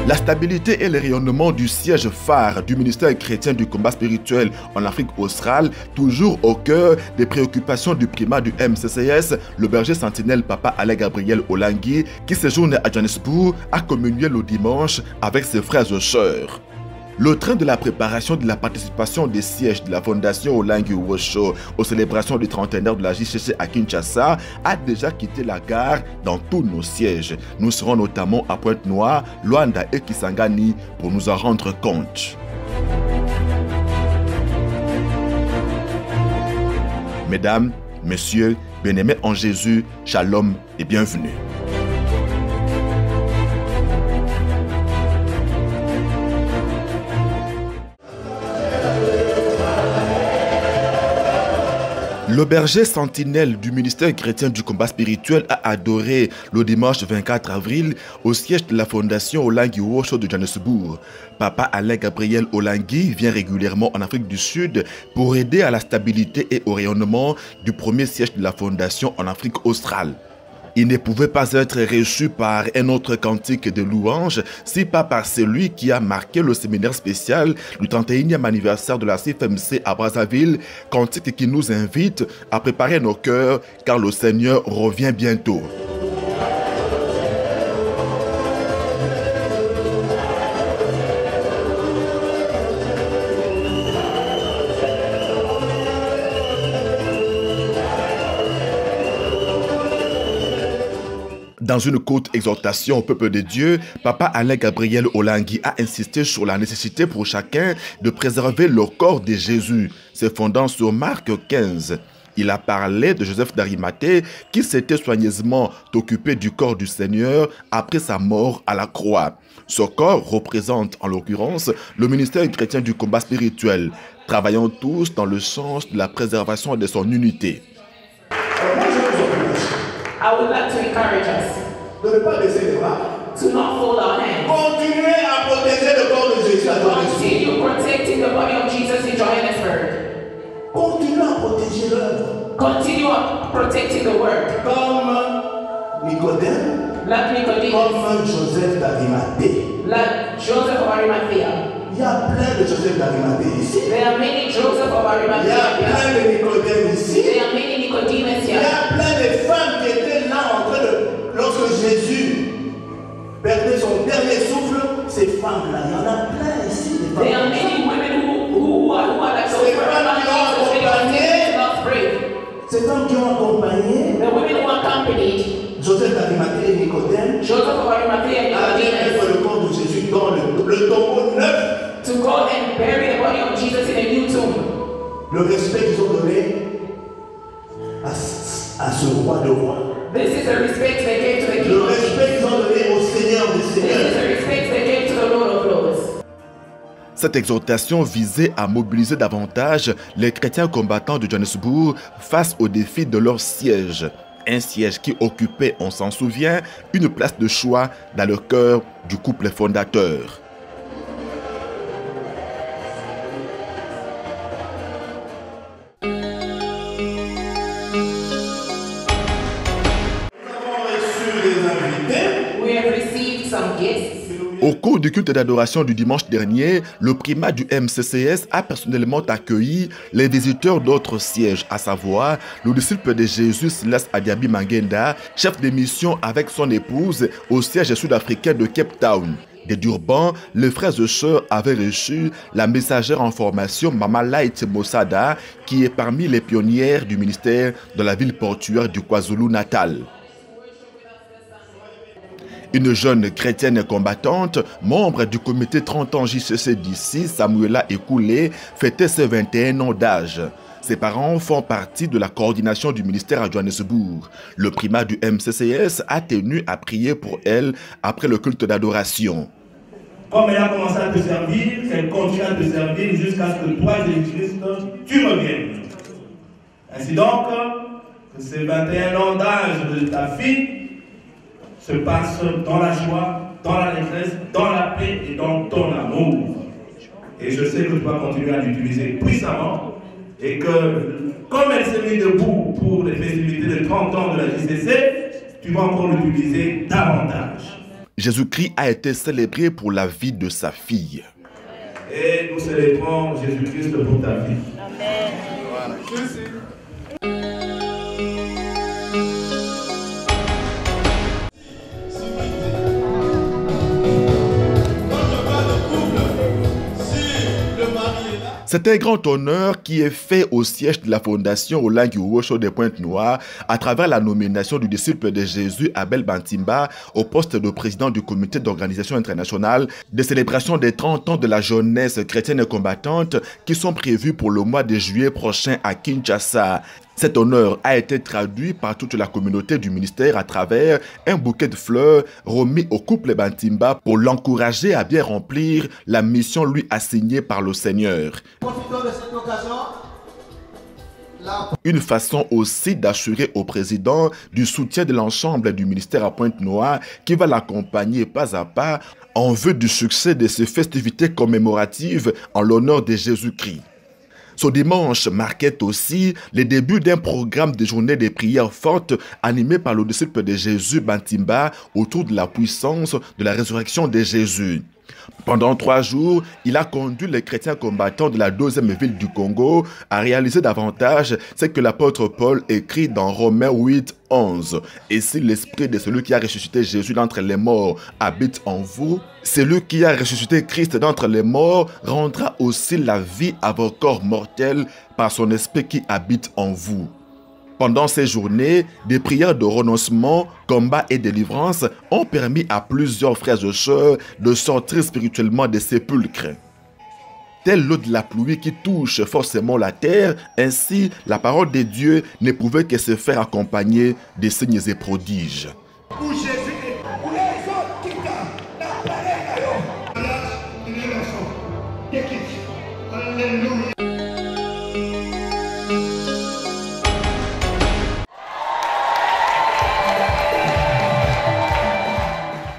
La stabilité et le rayonnement du siège phare du ministère chrétien du combat spirituel en Afrique australe, toujours au cœur des préoccupations du primat du MCCS, le berger sentinelle Papa Alain Gabriel Olangi, qui séjourne à Johannesburg, a communié le dimanche avec ses frères et sœurs. Le train de la préparation de la participation des sièges de la Fondation Olangi Osho aux célébrations du trentenaire de la JCC à Kinshasa a déjà quitté la gare dans tous nos sièges. Nous serons notamment à Pointe-Noire, Luanda et Kisangani pour nous en rendre compte. Mesdames, Messieurs, bien-aimés en Jésus, shalom et bienvenue. Le berger sentinelle du ministère chrétien du combat spirituel a adoré le dimanche 24 avril au siège de la Fondation Olangi Osho de Johannesburg. Papa Alain Gabriel Olangi vient régulièrement en Afrique du Sud pour aider à la stabilité et au rayonnement du premier siège de la Fondation en Afrique australe. Il ne pouvait pas être reçu par un autre cantique de louange, si pas par celui qui a marqué le séminaire spécial du 31e anniversaire de la CFMC à Brazzaville, cantique qui nous invite à préparer nos cœurs car le Seigneur revient bientôt. Dans une courte exhortation au peuple de Dieu, Papa Alain Gabriel Olangi a insisté sur la nécessité pour chacun de préserver le corps de Jésus, se fondant sur Marc 15. Il a parlé de Joseph d'Arimathée qui s'était soigneusement occupé du corps du Seigneur après sa mort à la croix. Ce corps représente en l'occurrence le ministère chrétien du combat spirituel, travaillant tous dans le sens de la préservation de son unité. I would like to encourage us de ne pas baisser les bras. To not fold our hands. Continuez à protéger le corps de Jésus à Johannesburg. Continue protecting the body of Jesus in Johannesburg. Continuez à protéger l'œuvre. Continue protecting the work. Comme Nicodème. Like Nicodemus. Comme Joseph d'Arimathée. Like Joseph of Arimathea. Il y a plein de Joseph d'Arimathée ici. There are many Joseph of Arimathea. Il y a plein de Nicodème ici. There are many Nicodemus here. Il y a plein de femmes qui étaient là en train de... Lorsque Jésus perdait son dernier souffle, ces femmes-là, il y en a plein ici. There are many women who are like those ces femmes qui ont accompagné the women who accompanied Joseph d'Arimathée et Nicodème Joseph of Arimathea and Nicodemus le corps de Jésus dans le tombeau neuf, to go and bury the body of Jesus in a new tomb. Le respect qu'ils ont donné à ce roi de rois. This is the respect they gave to the King. Le respect qu'ils ont donné au Seigneur des Seigneurs. This is the respect they gave to the Lord of Lords. Cette exhortation visait à mobiliser davantage les chrétiens combattants de Johannesburg face aux défis de leur siège. Un siège qui occupait, on s'en souvient, une place de choix dans le cœur du couple fondateur. Au cours du culte d'adoration du dimanche dernier, le primat du MCCS a personnellement accueilli les visiteurs d'autres sièges, à savoir le disciple de Jésus Silas Adiabi Mangenda, chef de mission avec son épouse au siège sud-africain de Cape Town. De Durban, les frères et sœurs avaient reçu la messagère en formation Mama Light Mossada, qui est parmi les pionnières du ministère de la ville portuaire du KwaZulu-Natal. Une jeune chrétienne combattante, membre du comité 30 ans JCC d'ici, Samuela Ekoulé, fêtait ses 21 ans d'âge. Ses parents font partie de la coordination du ministère à Johannesburg. Le primat du MCCS a tenu à prier pour elle après le culte d'adoration. Comme elle a commencé à te servir, elle continue à te servir jusqu'à ce que toi, Jésus-Christ, tu reviennes. Ainsi donc, que ces 21 ans d'âge de ta fille se passe dans la joie, dans la détresse, dans la paix et dans ton amour. Et je sais que tu vas continuer à l'utiliser puissamment et que, comme elle s'est mise debout pour les festivités de 30 ans de la JCC, tu vas encore l'utiliser davantage. Jésus-Christ a été célébré pour la vie de sa fille. Et nous célébrons Jésus-Christ pour ta vie. Amen. C'est un grand honneur qui est fait au siège de la Fondation Olangi Uwosho des Pointes-Noires à travers la nomination du disciple de Jésus Abel Bantimba au poste de président du comité d'organisation internationale des célébrations des 30 ans de la jeunesse chrétienne combattante qui sont prévues pour le mois de juillet prochain à Kinshasa. Cet honneur a été traduit par toute la communauté du ministère à travers un bouquet de fleurs remis au couple Bantimba pour l'encourager à bien remplir la mission lui assignée par le Seigneur. Profitons de cette occasion. Une façon aussi d'assurer au président du soutien de l'ensemble du ministère à Pointe-Noire qui va l'accompagner pas à pas en vue du succès de ces festivités commémoratives en l'honneur de Jésus-Christ. Ce dimanche marquait aussi le début d'un programme de journée de prières fortes animé par le disciple de Jésus Bantimba autour de la puissance de la résurrection de Jésus. Pendant 3 jours, il a conduit les chrétiens combattants de la 2e ville du Congo à réaliser davantage ce que l'apôtre Paul écrit dans Romains 8, 11. Et si l'esprit de celui qui a ressuscité Jésus d'entre les morts habite en vous, celui qui a ressuscité Christ d'entre les morts rendra aussi la vie à vos corps mortels par son esprit qui habite en vous. Pendant ces journées, des prières de renoncement, combat et délivrance ont permis à plusieurs frères et sœurs de sortir spirituellement des sépulcres. Telle l'eau de la pluie qui touche forcément la terre, ainsi la parole de Dieu ne pouvait que se faire accompagner des signes et prodiges.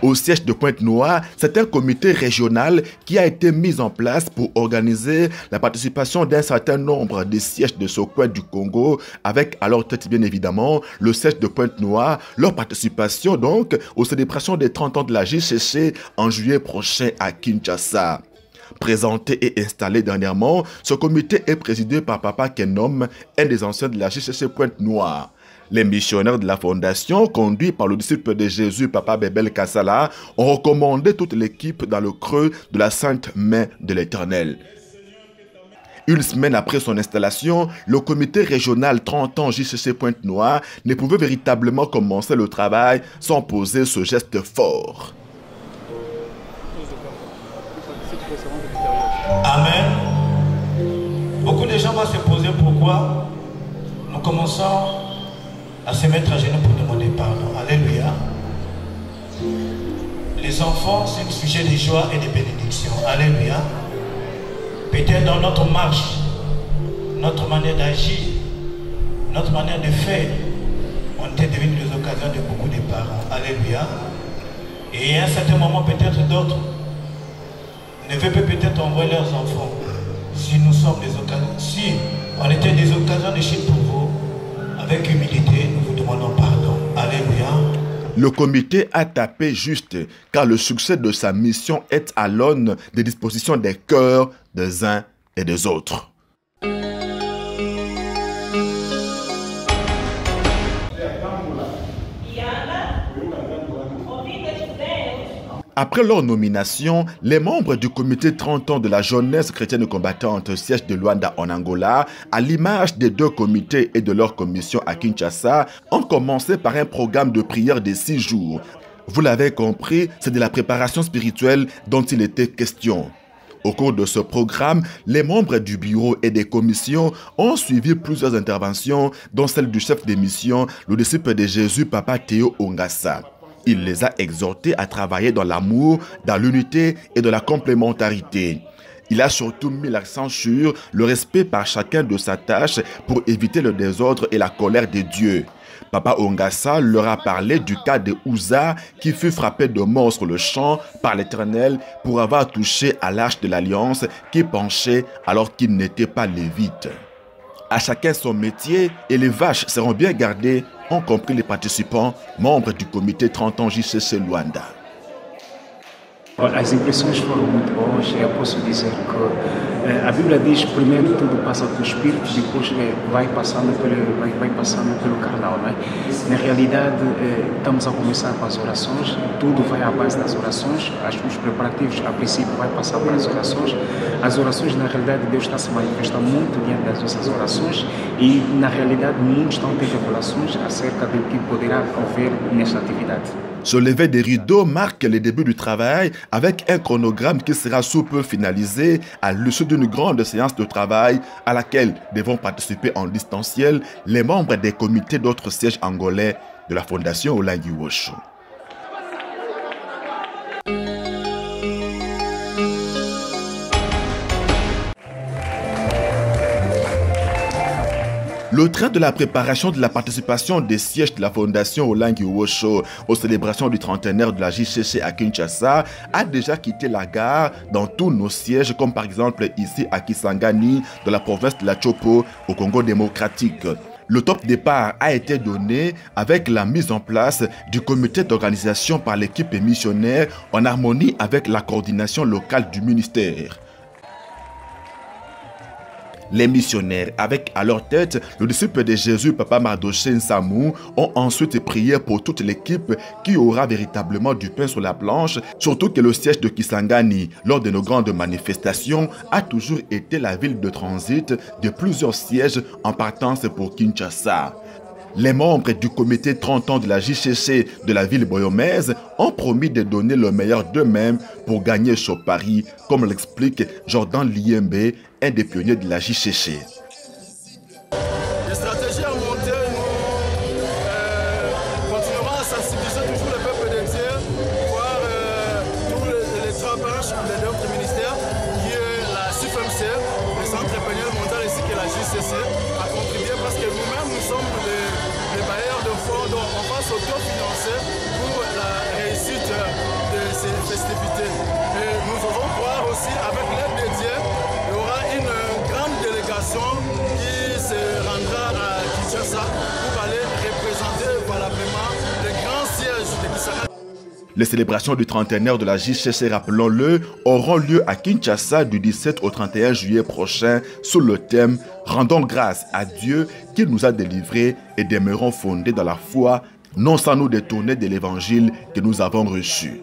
Au siège de Pointe-Noire, c'est un comité régional qui a été mis en place pour organiser la participation d'un certain nombre de sièges de ce coin du Congo, avec à leur tête bien évidemment le siège de Pointe-Noire, leur participation donc aux célébrations des 30 ans de la JCC en juillet prochain à Kinshasa. Présenté et installé dernièrement, ce comité est présidé par Papa Kenom, un des anciens de la JCC Pointe-Noire. Les missionnaires de la fondation, conduits par le disciple de Jésus, Papa Bebel Kassala, ont recommandé toute l'équipe dans le creux de la sainte main de l'Éternel. Une semaine après son installation, le comité régional 30 ans JCC Pointe-Noire ne pouvait véritablement commencer le travail sans poser ce geste fort. Amen. Beaucoup de gens vont se poser pourquoi nous commençons à se mettre à genoux pour demander pardon. Alléluia. Les enfants, c'est un sujet de joie et de bénédiction. Alléluia. Peut-être dans notre marche, notre manière d'agir, notre manière de faire, on était devenus les occasions de beaucoup de parents. Alléluia. Et à un certain moment, peut-être d'autres ne veulent peut-être envoyer leurs enfants. Si nous sommes des occasions, si on était des occasions de chier pour vous, avec humilité, nous vous demandons pardon. Alléluia. Le comité a tapé juste car le succès de sa mission est à l'aune des dispositions des cœurs des uns et des autres. Après leur nomination, les membres du comité 30 ans de la jeunesse chrétienne combattante siège de Luanda en Angola, à l'image des 2 comités et de leur commission à Kinshasa, ont commencé par un programme de prière de 6 jours. Vous l'avez compris, c'est de la préparation spirituelle dont il était question. Au cours de ce programme, les membres du bureau et des commissions ont suivi plusieurs interventions, dont celle du chef de mission, le disciple de Jésus, Papa Théo Ongassa. Il les a exhortés à travailler dans l'amour, dans l'unité et dans la complémentarité. Il a surtout mis l'accent sur le respect par chacun de sa tâche pour éviter le désordre et la colère de Dieu. Papa Ongassa leur a parlé du cas de Ouza qui fut frappé de mort sur le champ par l'Éternel pour avoir touché à l'arche de l'Alliance qui penchait alors qu'il n'était pas lévite. À chacun son métier et les vaches seront bien gardées, ont compris les participants, membres du comité 30 ans JCC Luanda. As impressões foram muito boas. Eu posso dizer que a Bíblia diz primeiro tudo passa pelo Espírito, depois vai passando pelo carnal, não é? Na realidade, estamos a começar com as orações, tudo vai à base das orações, os preparativos a princípio vai passar para as orações. As orações, na realidade, Deus está se manifestando muito diante das nossas orações e, na realidade, muitos estão tendo revelações acerca do que poderá haver nesta atividade. Ce lever des rideaux marque le début du travail avec un chronogramme qui sera sous peu finalisé à l'issue d'une grande séance de travail à laquelle devront participer en distanciel les membres des comités d'autres sièges angolais de la Fondation Olangi Wosho. Le train de la préparation de la participation des sièges de la Fondation Olangi Wosho aux célébrations du trentenaire de la JCC à Kinshasa a déjà quitté la gare dans tous nos sièges, comme par exemple ici à Kisangani, dans la province de la Chopo, au Congo démocratique. Le top départ a été donné avec la mise en place du comité d'organisation par l'équipe missionnaire en harmonie avec la coordination locale du ministère. Les missionnaires, avec à leur tête le disciple de Jésus, Papa Mardoché Nsamou, ont ensuite prié pour toute l'équipe qui aura véritablement du pain sur la planche, surtout que le siège de Kisangani, lors de nos grandes manifestations, a toujours été la ville de transit de plusieurs sièges en partance pour Kinshasa. Les membres du comité 30 ans de la JCC de la ville boyomaise ont promis de donner le meilleur d'eux-mêmes pour gagner ce pari, comme l'explique Jordan Liembe, un des pionniers de la JCC. Les stratégies à monter, nous continuerons à sensibiliser toujours le peuple de Dieu, voir tous les trois branches de notre ministère, qui est la CFMC, le Centre Pléniel Mondial ainsi que la JCC, à contribuer parce que nous-mêmes, nous sommes les bailleurs de fonds, donc on va s'autofinancer pour la réussite de ces festivités. Et nous devons voir aussi, avec l'aide de Dieu, il y aura une grande délégation qui se rendra à Kinshasa pour aller représenter valablement le grand siège de Kisangani. Les célébrations du trentenaire de la JCC, rappelons-le, auront lieu à Kinshasa du 17 au 31 juillet prochain sous le thème « Rendons grâce à Dieu qui nous a délivrés et demeurons fondés dans la foi, non sans nous détourner de l'évangile que nous avons reçu ».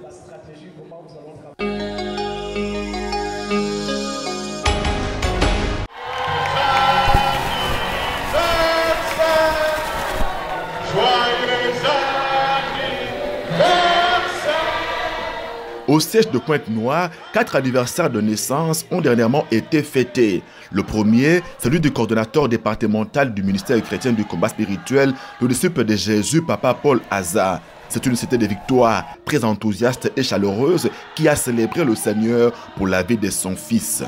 Au siège de Pointe-Noire, 4 anniversaires de naissance ont dernièrement été fêtés. Le premier, celui du coordonnateur départemental du ministère chrétien du combat spirituel, le disciple de Jésus, Papa Paul Aza. C'est une cité de victoire très enthousiaste et chaleureuse qui a célébré le Seigneur pour la vie de son fils.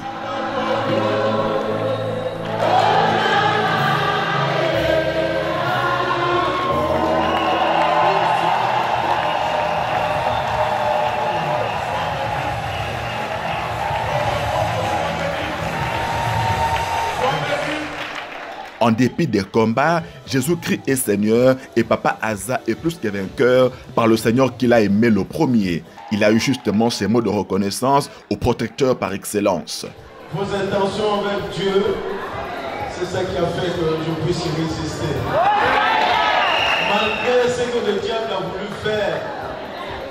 En dépit des combats, Jésus-Christ est Seigneur et Papa Aza est plus que vainqueur par le Seigneur qu'il a aimé le premier. Il a eu justement ces mots de reconnaissance au protecteur par excellence. Vos intentions envers Dieu, c'est ça qui a fait que je puisse y résister. Malgré ce que le diable a voulu faire,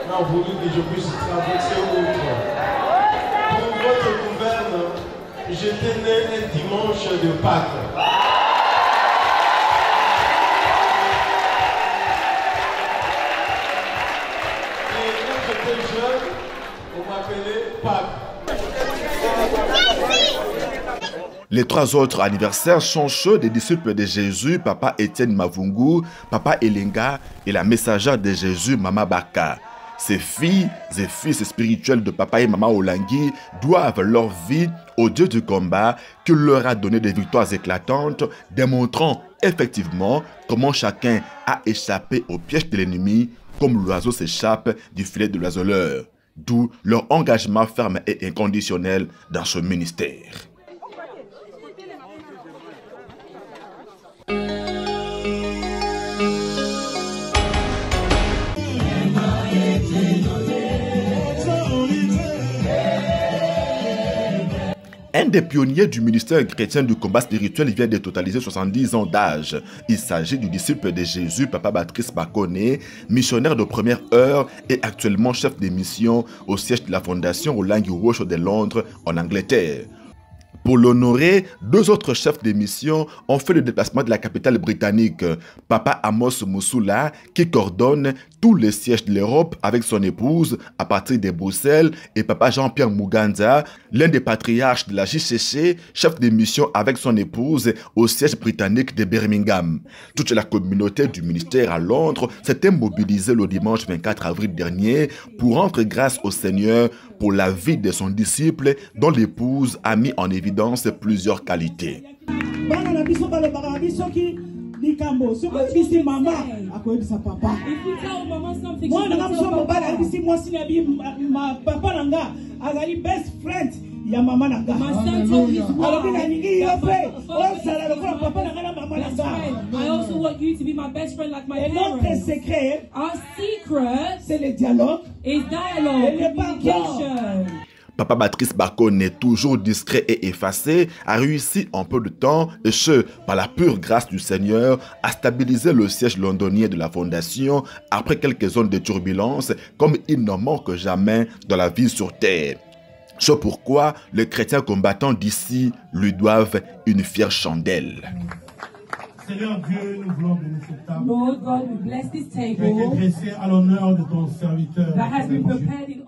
il a voulu que je puisse traverser autre. Pour votre gouverne, j'étais né un dimanche de Pâques. Les 3 autres anniversaires sont ceux des disciples de Jésus, Papa Étienne Mavungu, Papa Elenga et la messagère de Jésus, Mama Baka. Ces filles et fils spirituels de Papa et Mama Olangi doivent leur vie au Dieu du combat qui leur a donné des victoires éclatantes, démontrant effectivement comment chacun a échappé au piège de l'ennemi, comme l'oiseau s'échappe du filet de l'oiseleur. D'où leur engagement ferme et inconditionnel dans ce ministère. L'un des pionniers du ministère chrétien du combat spirituel vient de totaliser 70 ans d'âge. Il s'agit du disciple de Jésus, Papa Patrice Bakone, missionnaire de première heure et actuellement chef de mission au siège de la fondation au Langi Walsh de Londres, en Angleterre. Pour l'honorer, 2 autres chefs de mission ont fait le déplacement de la capitale britannique. Papa Amos Mousoula, qui coordonne tous les sièges de l'Europe avec son épouse à partir de Bruxelles, et Papa Jean-Pierre Muganza, l'un des patriarches de la JCC, chef de mission avec son épouse au siège britannique de Birmingham. Toute la communauté du ministère à Londres s'était mobilisée le dimanche 24 avril dernier pour rendre grâce au Seigneur pour la vie de son disciple dont l'épouse a mis en évidence plusieurs qualités. Ya mama nanga. I also want you to be my best friend like my parents. Our secret, c'est le dialogue, is dialogue, communication. Papa Patrice Bakone, toujours discret et effacé, a réussi en peu de temps, et ce, par la pure grâce du Seigneur, à stabiliser le siège londonien de la fondation après quelques zones de turbulence, comme il n'en manque jamais dans la vie sur terre. C'est pourquoi les chrétiens combattants d'ici lui doivent une fière chandelle. Seigneur Dieu, nous voulons bénir cette table. Lord God, we bless this Qui a été table dressée à l'honneur de ton serviteur. that has been prepared in